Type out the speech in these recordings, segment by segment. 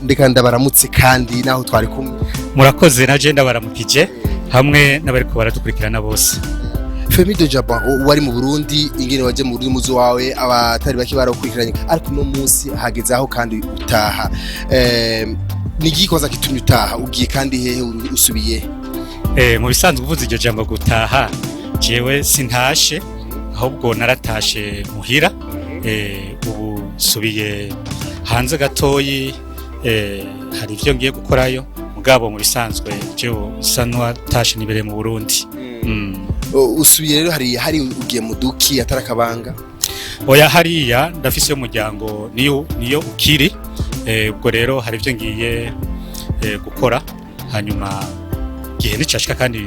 ndeka ndabaramutse kandi naho twari kumwe. Murakoze naje ndabaramukije hamwe n'abariko baradukurikirana bose. Femi de Jaba wari mu Burundi ingene waje mu Burundi muzi wawe abatari baki barakurikiranye ariko no munsi hageze aho kandi utaha. Ni gikoza kitumye utaha ugiye kandi hehe usubiye? Mu bisanzwe uvuze iryo jambo gutaha jewe sintashe ahubwo naratashe muhira. Ubu subiye hanze gatoyi hari ivyo ngiye gukorayo mugabo mu bisanzwe jewe sanwa tashe nibere mu Burundi. Usubiye rero hari ugiye mu duki atarakabanga? Oya hariya ndafise umuryango niyo ukiri. Ubwo rero hari ivyo ngiye gukora hanyuma gihe nicashika kandi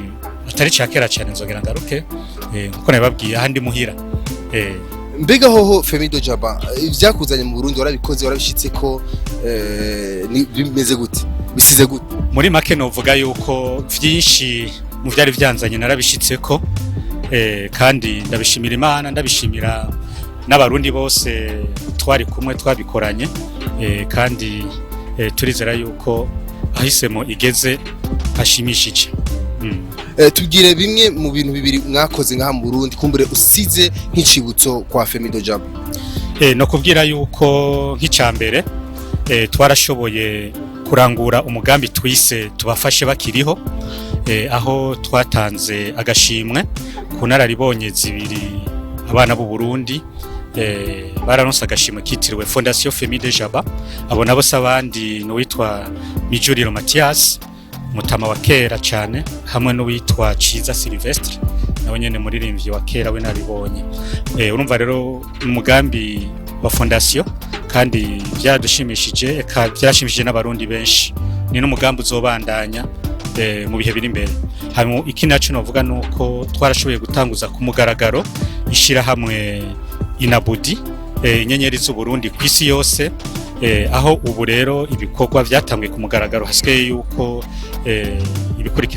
atari cakera cyane nzogera ngaruke nkuko nababwiye ahandi muhira. Mbega hoho Femi de Jaba ivyakuzanye mu Burundi warabikoze warabishitse ko bimeze gute bisize gute? Muri make novuga yuko vyinshi mu vyari vyanzanye narabishitseko kandi ndabishimira Imana ndabishimira n'abarundi bose twari kumwe twabikoranye kandi turizera yuko ahisemo igeze hashimishije. Tubwire bimwe mu bintu bibiri mwakoze ngaha mu Burundi kumbure usize nk'icibutso kwa Femi de Jaba. No kubwira yuko nk'icambere twarashoboye kurangura umugambi twise tubafashe bakiriho aho twatanze agashimwe ku nararibonye zibiri abana b'u Burundi bararonse agashimwe kitiriwe Fondation Femi de Jaba. Abo nabo sabandi no witwa Mijuriro Mathias mutama wa kera cyane hamwe n'uwitwa Ciza Sylvestre nawe nyene muririmbyi wa kera we naribonye. Urumva rero umugambi wa Fondation kandi byadushimishije byashimishije n'abarundi benshi. Ni n'umugambi uzobandanya mu bihe biri imbere. Hanyuma ikinacu novuga nuko twarashoboye gutanguza ku mugaragaro ishira hamwe Inabudi inyenyeri z'u Burundi kwisi yose. Aho ubu rero ibikorwa byatangiye ku mugaragaro hasigaye yuko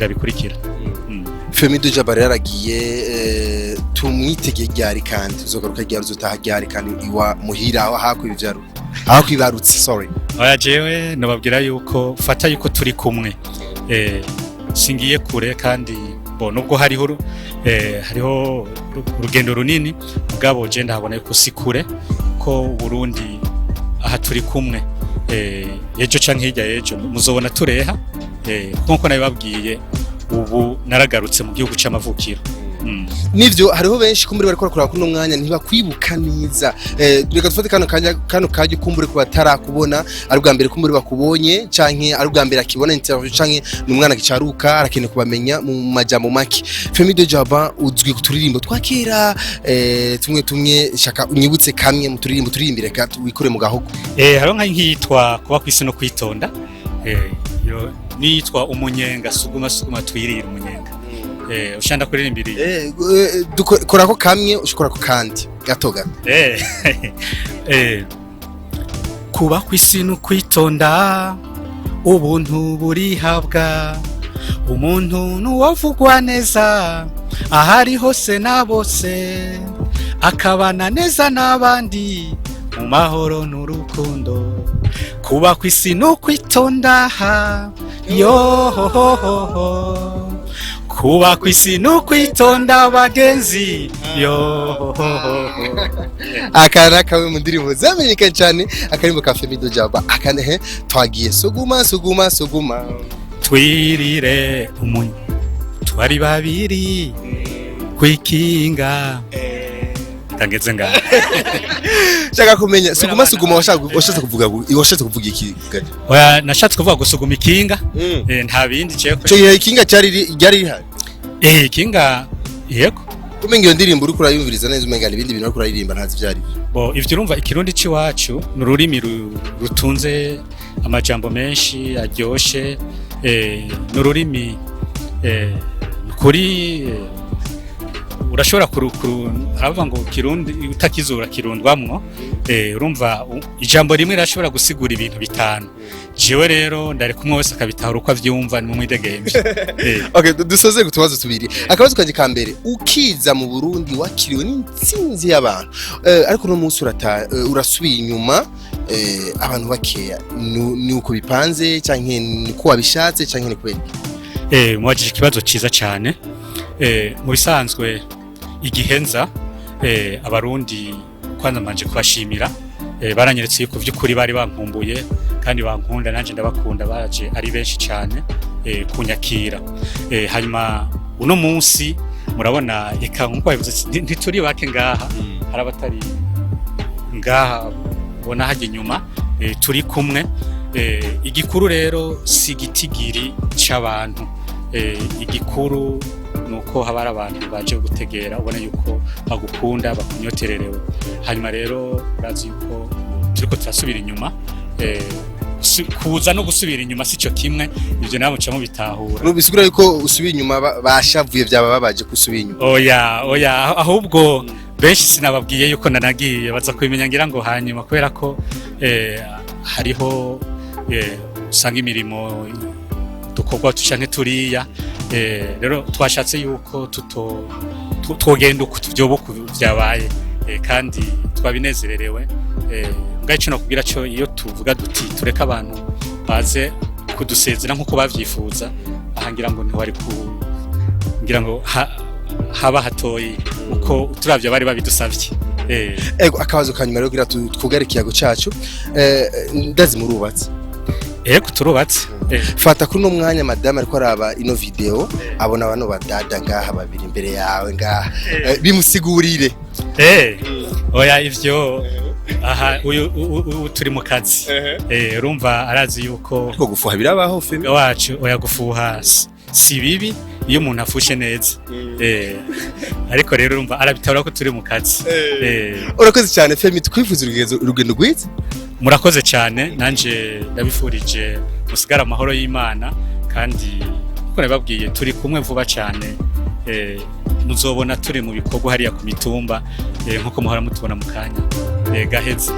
bikurikira. Femi de Jaba yaragiye tumwitege ryari kandi uzogaruka ryari uzutaha ryari kandi iwa muhira aho hakwibarutse sorry. Oya jewe nobabwira yuko fata yuko turi kumwe singiye kure kandi nubwo hariho urugendo runini mugabo je ndahabona yuko sikure ko Burundi aha turi kumwe ejo canke hirya ejo muzobona tureha nkuko nabibabwiye ubu naragarutse mu gihugu c'amavukiro. Nivyo hariho benshi kumbure bariko bakora kuno mwanya ntibakwibuka neza. Reka dufate kano kaje kumbure ku batarakubona ari bwa mbere kumbure bakubonye canke ari bwa mbere akibona interview canke n'umwana gicaruka arakene kubamenya mu majambo make. Femi de Jaba uzwi kuturirimbo twakera tumwe shaka unyibutse kamwe mu turirimbo turirimbire ka wikore mu gahogo. Hariho nk'iyitwa kuba kwisi no kwitonda yo niyitwa umunyenga suguma twirira umunyenga. Ushanda kuririmbiriye dukora ko kamwe ushikora ko kandi gatoga. Kuba kwisi no kwitonda ubuntu burihabwa umuntu nuwavugwa neza ahari hose na bose akabana neza n'abandi mu mahoro n'urukundo. Kuba kwisi no kwitonda yo kuba kwisi no kwitonda bagenzi yo. Akana kawe mu ndirimbo zamenyekanye cyane akarimbo ka Femi de Jaba akanehe twagiye suguma twirire umunyu twari babiri kwikinga tangeze nga shaka kumenya suguma washatse kuvuga iki? Oya nashatse kuvuga gusuguma ikinga nta bindi ceko cyo ikinga ryari rihari. Ikinga yego kumenga iyo ndirimbo uri kurayumviriza neza umenga ibindi bintu uri kuraririmba ntazi byari ivyo urumva ikirundi ciwacu n'ururimi rutunze amajambo menshi aryoshe n'ururimi kuri urashobora aravuga ngo kirundi utakizura kirundwamwo urumva ijambo rimwe rirashobora gusigura ibintu bitanu jewe rero ndari kumwe wese akabitahura uko avyumva ni mu mwidegemvye okay dusoze gutubazo tubiri akabazo kaje ka mbere ukiza mu Burundi wakiriwe n'intsinzi y'abantu ariko no munsi urasubiye inyuma abantu bakeya ni uko bipanze canke ni ko wabishatse canke ni kweli mwajije ikibazo ciza cyane mu bisanzwe igihenza abarundi kwanza manje kubashimira baranyeretse yuko vy'ukuri bari bankumbuye kandi bankunda nanje ndabakunda baje ari benshi cyane kunyakira hanyuma uno munsi murabona eka nkuko bivuze ntituri bake ngaha harabatari ngaha bona haje nyuma turi kumwe igikuru rero si gitigiri c'abantu igikuru nuko habara abantu baje gutegera ubona yuko bagukunda bakunyotererewe hanyuma rero urazi yuko turiko turasubira inyuma kuza no gusubira inyuma sico kimwe ivyo nabo camo bitahura nubisigura yuko usubira inyuma bashavuye byaba babaje kusubira inyuma oya ahubwo benshi sinababwiye yuko nanagiye baza kubimenya ngira ngo hanyuma kubera ko hariho usanga imirimo dukorwa tucanke turiya rero twashatse yuko twogenda uko tuvyoboka vyabaye kandi twabinezererewe ngaho no kugira cyo iyo tuvuga duti tureka abantu baze kudusezera nkuko bavyifuza ahangira ngo ntiwari ngira ngo haba hatoyi uko turavye bari babidusavye ego akabazo kanyuma rero kugira twugare ikiyago cacu ndazi murubatse ego turubatse fata kuri no mwanya madame ariko araba ino video abona abantu badada ngaha babiri imbere yawe ngaha bimusigurire oya ivyo aha uyu turi mu kazi urumva arazi yuko ko gufuha birabaho femi wacu oya gufuha si bibi iyo umuntu afushe neza ariko rero urumva arabitabura ko turi mu kazi urakoze cyane femi twifuza urugendo rwiza murakoze cyane nanje ndabifurije musigara amahoro y'Imana kandi uko nababwiye turi kumwe vuba cyane muzobona turi mu bikorwa hariya ku mitumba nkuko muhora mutubona mu kanya gaheze